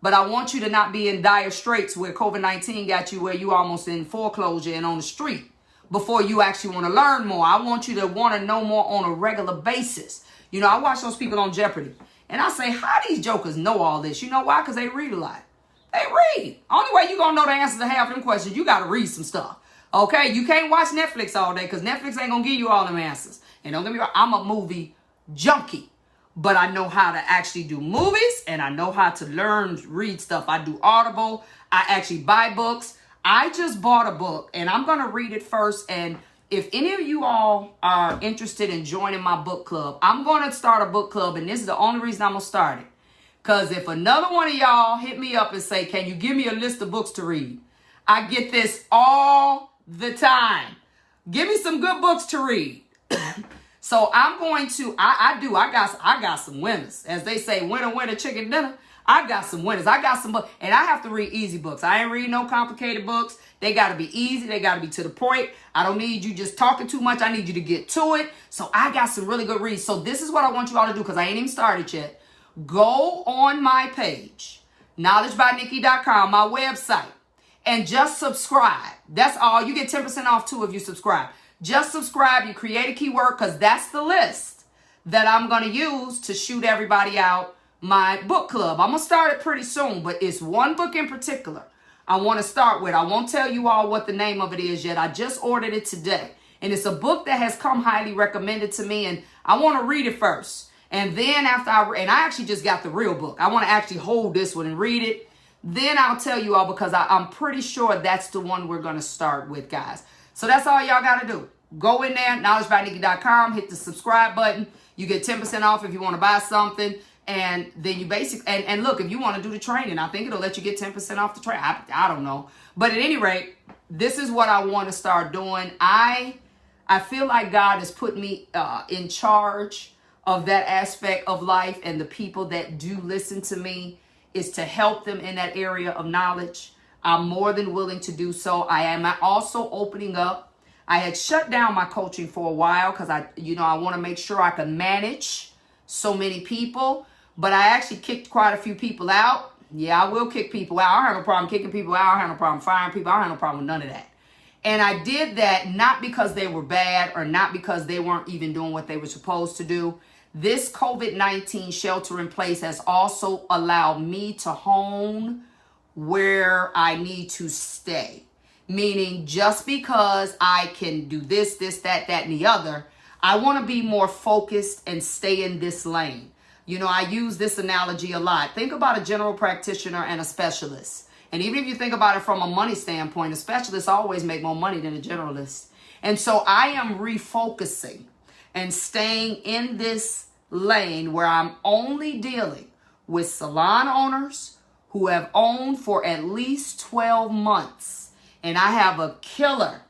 But I want you to not be in dire straits where COVID-19 got you where you almost in foreclosure and on the street before you actually want to learn more. I want you to want to know more on a regular basis. You know, I watch those people on Jeopardy and I say, how these jokers know all this? You know why? Because they read a lot. They read. Only way you're going to know the answers to half of them questions, you got to read some stuff. Okay? You can't watch Netflix all day because Netflix ain't going to give you all them answers. And don't get me wrong, I'm a movie junkie. But I know how to actually do movies and I know how to read stuff. I do Audible. I actually buy books. I just bought a book and I'm going to read it first. And if any of you all are interested in joining my book club, I'm going to start a book club. And this is the only reason I'm going to start it. Because if another one of y'all hit me up and say, can you give me a list of books to read? I get this all the time. Give me some good books to read. So I'm going to, I got some winners. As they say, winner, chicken dinner. I got some winners. I got some books. And I have to read easy books. I ain't reading no complicated books. They got to be easy. They got to be to the point. I don't need you just talking too much. I need you to get to it. So I got some really good reads. So this is what I want you all to do because I ain't even started yet. Go on my page, knowledgebynikki.com, my website, and just subscribe. That's all. You get 10% off too if you subscribe. Just subscribe. You create a keyword because that's the list that I'm going to use to shoot everybody out my book club. I'm going to start it pretty soon, but it's one book in particular I want to start with. I won't tell you all what the name of it is yet. I just ordered it today. And it's a book that has come highly recommended to me, and I want to read it first. And then after I actually just got the real book. I want to actually hold this one and read it. Then I'll tell you all because I'm pretty sure that's the one we're going to start with, guys. So that's all y'all got to do. Go in there, knowledgebynikki.com, hit the subscribe button. You get 10% off if you want to buy something. And then you and look, if you want to do the training, I think it'll let you get 10% off the training. I don't know. But at any rate, this is what I want to start doing. I feel like God has put me in charge of that aspect of life, and the people that do listen to me is to help them in that area of knowledge. I'm more than willing to do so. I am also opening up. I had shut down my coaching for a while because I want to make sure I can manage so many people, but I actually kicked quite a few people out. Yeah, I will kick people out. I don't have no problem kicking people out. I don't have no problem firing people. I don't have no problem with none of that. And I did that not because they were bad or not because they weren't even doing what they were supposed to do. This COVID-19 shelter in place has also allowed me to hone where I need to stay. Meaning just because I can do this, that, and the other, I want to be more focused and stay in this lane. You know, I use this analogy a lot. Think about a general practitioner and a specialist. And even if you think about it from a money standpoint, a specialist always make more money than a generalist. And so I am refocusing and staying in this lane where I'm only dealing with salon owners who have owned for at least 12 months. And I have a killer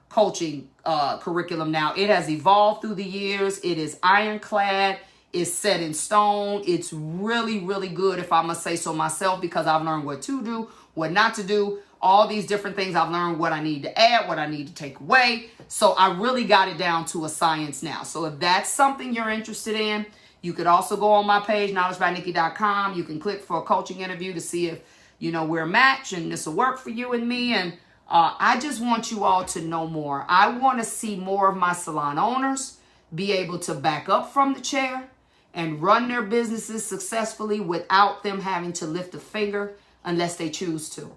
coaching curriculum now. It has evolved through the years. It is ironclad. It's set in stone. It's really, really good, if I must say so myself, because I've learned what to do, what not to do, all these different things. I've learned what I need to add, what I need to take away. So I really got it down to a science now. So if that's something you're interested in, you could also go on my page, knowledgebynikki.com. You can click for a coaching interview to see if, we're a match and this will work for you and me. And I just want you all to know more. I want to see more of my salon owners be able to back up from the chair and run their businesses successfully without them having to lift a finger unless they choose to.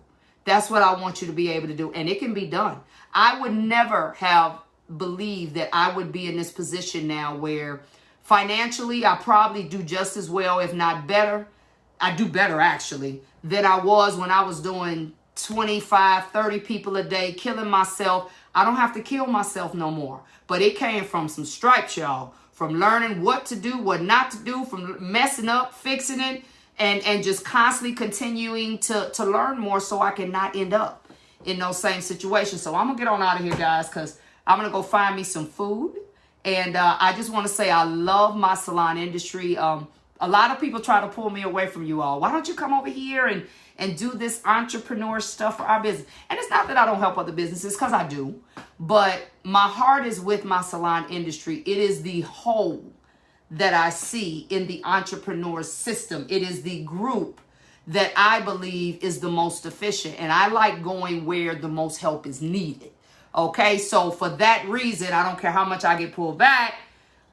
That's what I want you to be able to do. And it can be done. I would never have believed that I would be in this position now where Financially, I probably do just as well, if not better. I do better actually than I was when I was doing 25, 30 people a day, killing myself. I don't have to kill myself no more. But it came from some stripes, y'all. From learning what to do, what not to do, from messing up, fixing it, and just constantly continuing to learn more so I can not end up in those same situations. So I'm going to get on out of here, guys, because I'm going to go find me some food. And I just want to say I love my salon industry. A lot of people try to pull me away from you all. Why don't you come over here and do this entrepreneur stuff for our business? And it's not that I don't help other businesses, because I do. But my heart is with my salon industry. It is the whole that I see in the entrepreneur system. It is the group that I believe is the most efficient. And I like going where the most help is needed. Okay, so for that reason, I don't care how much I get pulled back,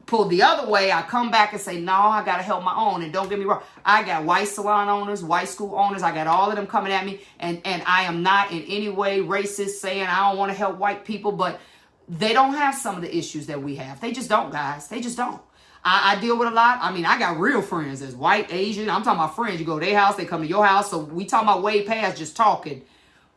pulled the other way, I come back and say, no, I got to help my own. And don't get me wrong, I got white salon owners, white school owners. I got all of them coming at me. And I am not in any way racist saying I don't want to help white people, but they don't have some of the issues that we have. They just don't, guys. They just don't. I deal with a lot. I mean, I got real friends as white, Asian. I'm talking about friends. You go to their house, they come to your house. So we talking about way past just talking.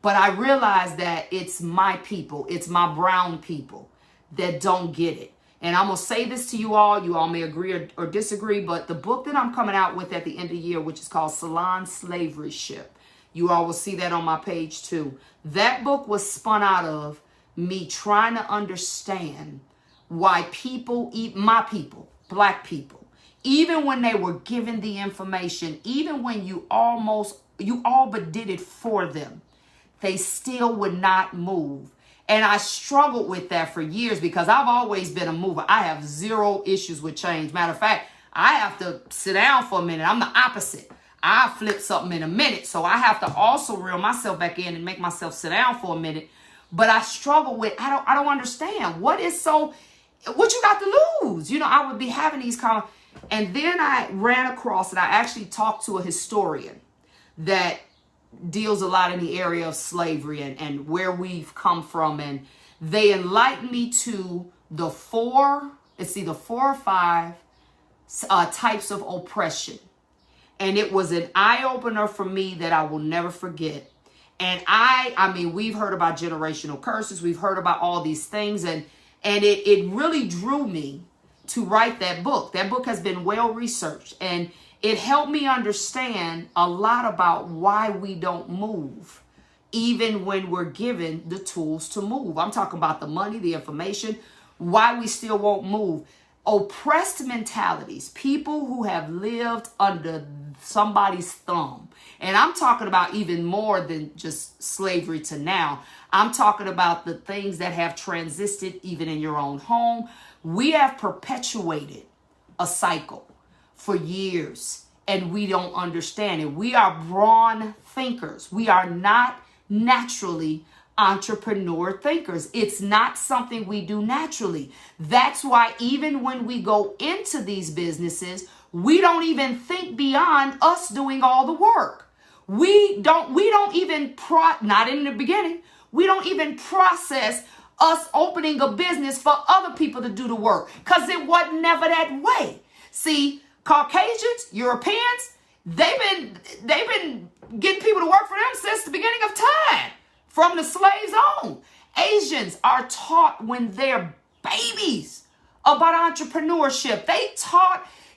But I realize that it's my people, it's my brown people that don't get it. And I'm going to say this to you all. You all may agree or disagree, but the book that I'm coming out with at the end of the year, which is called Salon Slavery Ship, you all will see that on my page too. That book was spun out of me trying to understand why people, my people, black people, even when they were given the information, even when you all but did it for them, they still would not move. And I struggled with that for years because I've always been a mover. I have zero issues with change. Matter of fact, I have to sit down for a minute. I'm the opposite. I flip something in a minute. So I have to also reel myself back in and make myself sit down for a minute. But I struggle with, I don't understand. What you got to lose? You know, I would be having these conversations. And then I ran across and I actually talked to a historian that deals a lot in the area of slavery and where we've come from. And they enlightened me to the four or five types of oppression. And it was an eye-opener for me that I will never forget. And I mean, we've heard about generational curses. We've heard about all these things. And it really drew me to write that book. That book has been well researched. And it helped me understand a lot about why we don't move, even when we're given the tools to move. I'm talking about the money, the information, why we still won't move. Oppressed mentalities, people who have lived under somebody's thumb. And I'm talking about even more than just slavery to now. I'm talking about the things that have transited even in your own home. We have perpetuated a cycle for years, and we don't understand it. We are brawn thinkers. We are not naturally entrepreneur thinkers. It's not something we do naturally. That's why even when we go into these businesses, we don't even think beyond us doing all the work. We don't even, not in the beginning, we don't even process us opening a business for other people to do the work, because it wasn't never that way. See, Caucasians, Europeans, they've been getting people to work for them since the beginning of time, from the slaves on. Asians are taught when they're babies about entrepreneurship.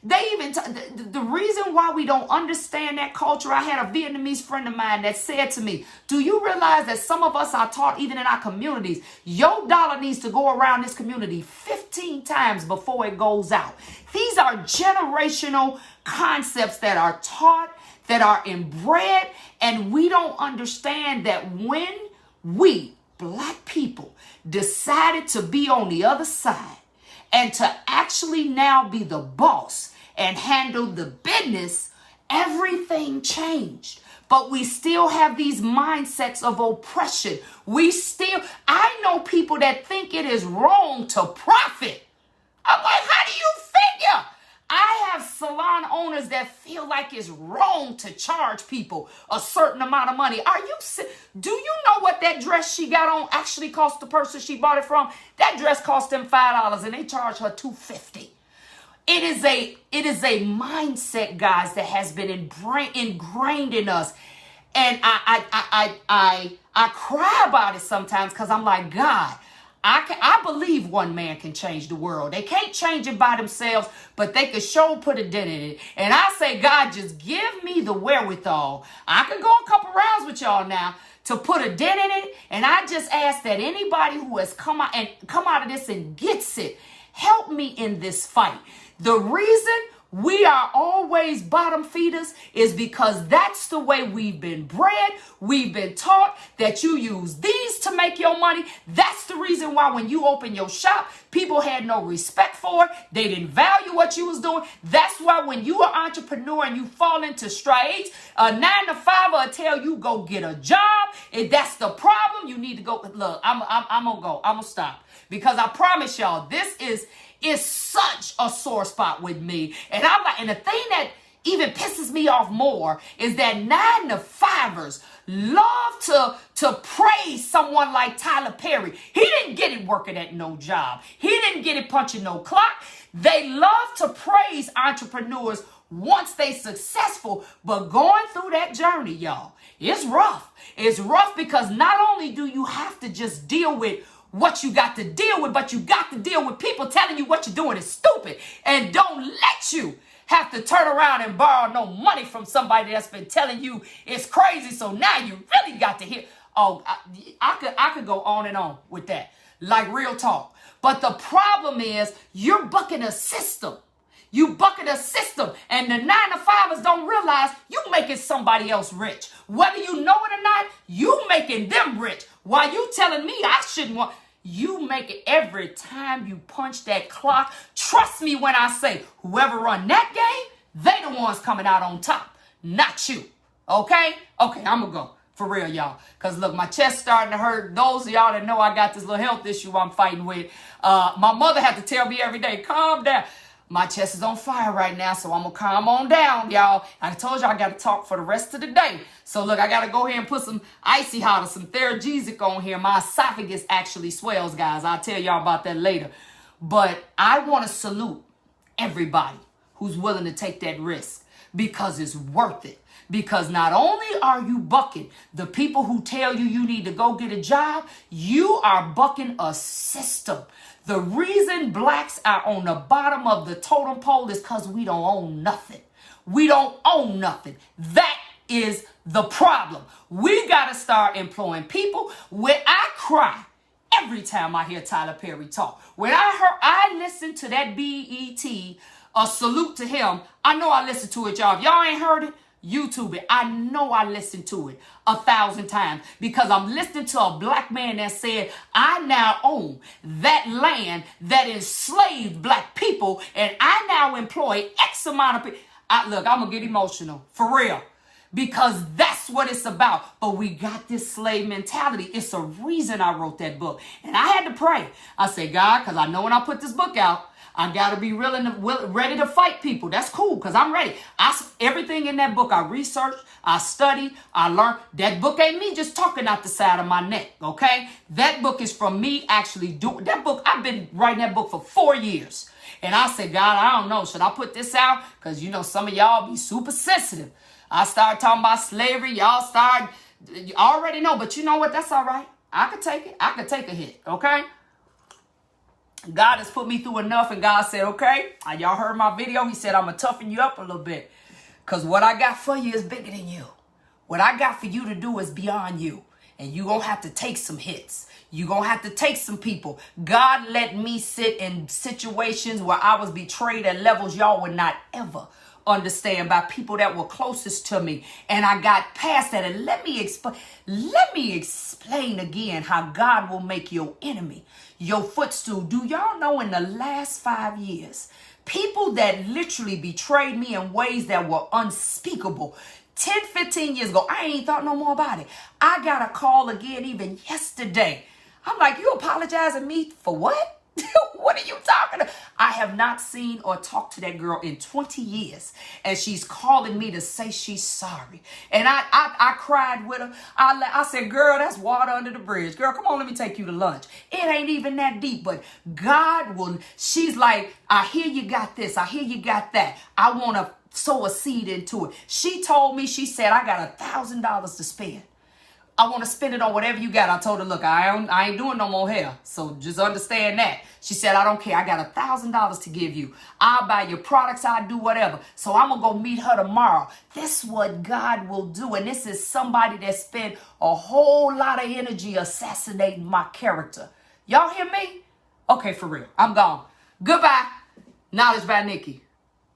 The reason why we don't understand that culture, I had a Vietnamese friend of mine that said to me, do you realize that some of us are taught even in our communities, your dollar needs to go around this community 15 times before it goes out. These are generational concepts that are taught, that are inbred, and we don't understand that when we, black people, decided to be on the other side and to actually now be the boss and handle the business, everything changed. But we still have these mindsets of oppression. I know people that think it is wrong to profit. I'm like, how do you figure? I have salon owners that feel like it's wrong to charge people a certain amount of money. Do you know what that dress she got on actually cost the person she bought it from? That dress cost them $5 and they charge her $2.50. It is a mindset, guys, that has been ingrained in us. And I cry about it sometimes because I'm like, God, I believe one man can change the world. They can't change it by themselves, but they can sure put a dent in it. And I say, God, just give me the wherewithal. I can go a couple rounds with y'all now to put a dent in it. And I just ask that anybody who has come out of this and gets it, help me in this fight. The reason we are always bottom feeders is because that's the way we've been bred. We've been taught that you use these to make your money. That's the reason why when you open your shop, people had no respect for it. They didn't value what you was doing. That's why when you are an entrepreneur and you fall into straits, a 9-to-5 will tell you go get a job. If that's the problem, you need to go. Look, I'm gonna go. I'm gonna stop because I promise y'all, this is such a sore spot with me. And I'm like, and the thing that even pisses me off more is that 9-to-5ers love to praise someone like Tyler Perry. He didn't get it working at no job. He didn't get it punching no clock. They love to praise entrepreneurs once they successful, but going through that journey, y'all, it's rough. It's rough because not only do you have to just deal with what you got to deal with, but you got to deal with people telling you what you're doing is stupid and don't let you have to turn around and borrow no money from somebody that's been telling you it's crazy. So now you really got to hear. Oh, I could go on and on with that, like real talk. But the problem is you're bucking a system. You bucking a system, and the 9-to-5ers don't realize you making somebody else rich. Whether you know it or not, you making them rich. While you telling me I shouldn't want. You make it every time you punch that clock. Trust me when I say whoever run that game, they the ones coming out on top, not you. Okay, I'm gonna go for real, y'all. Cause look, my chest starting to hurt. Those of y'all that know I got this little health issue I'm fighting with. My mother had to tell me every day, calm down. My chest is on fire right now, so I'm going to calm on down, y'all. I told you I got to talk for the rest of the day. So, look, I got to go ahead and put some icy hot or some Theragesic on here. My esophagus actually swells, guys. I'll tell y'all about that later. But I want to salute everybody who's willing to take that risk because it's worth it. Because not only are you bucking the people who tell you need to go get a job, you are bucking a system. The reason blacks are on the bottom of the totem pole is because we don't own nothing. We don't own nothing. That is the problem. We got to start employing people. When I cry every time I hear Tyler Perry talk, when I listen to that BET, a salute to him. I know I listened to it, y'all. If y'all ain't heard it, YouTube it. I know I listened to it 1,000 times because I'm listening to a black man that said, I now own that land that enslaved black people and I now employ X amount of people. Look, I'm going to get emotional for real because that's what it's about. But we got this slave mentality. It's a reason I wrote that book. And I had to pray. I said, God, because I know when I put this book out, I got to be ready to fight people. That's cool because I'm ready. Everything in that book I researched, I studied, I learned. That book ain't me just talking out the side of my neck, okay? That book is from me actually doing that book. I've been writing that book for 4 years. And I said, God, I don't know. Should I put this out? Because, some of y'all be super sensitive. I started talking about slavery. You already know. But you know what? That's all right. I could take it. I could take a hit, okay? God has put me through enough, and God said, okay, y'all heard my video. He said, I'm going to toughen you up a little bit because what I got for you is bigger than you. What I got for you to do is beyond you, and you're going to have to take some hits. You're going to have to take some people. God let me sit in situations where I was betrayed at levels y'all would not ever understand by people that were closest to me. And I got past that. And let me explain again how God will make your enemy your footstool. Do y'all know in the last 5 years, people that literally betrayed me in ways that were unspeakable, 10, 15 years ago, I ain't thought no more about it. I got a call again even yesterday. I'm like, you apologizing me for what? What are you talking about? I have not seen or talked to that girl in 20 years. And she's calling me to say she's sorry. And I cried with her. I said, girl, that's water under the bridge. Girl, come on, let me take you to lunch. It ain't even that deep, but God will. She's like, I hear you got this. I hear you got that. I want to sow a seed into it. She told me, she said, I got $1,000 to spend. I want to spend it on whatever you got. I told her, look, I ain't doing no more hair. So just understand that. She said, I don't care. I got $1,000 to give you. I'll buy your products. I'll do whatever. So I'm going to go meet her tomorrow. This is what God will do. And this is somebody that spent a whole lot of energy assassinating my character. Y'all hear me? Okay, for real. I'm gone. Goodbye. Knowledge by Nikki.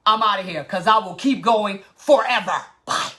I'm out of here because I will keep going forever. Bye.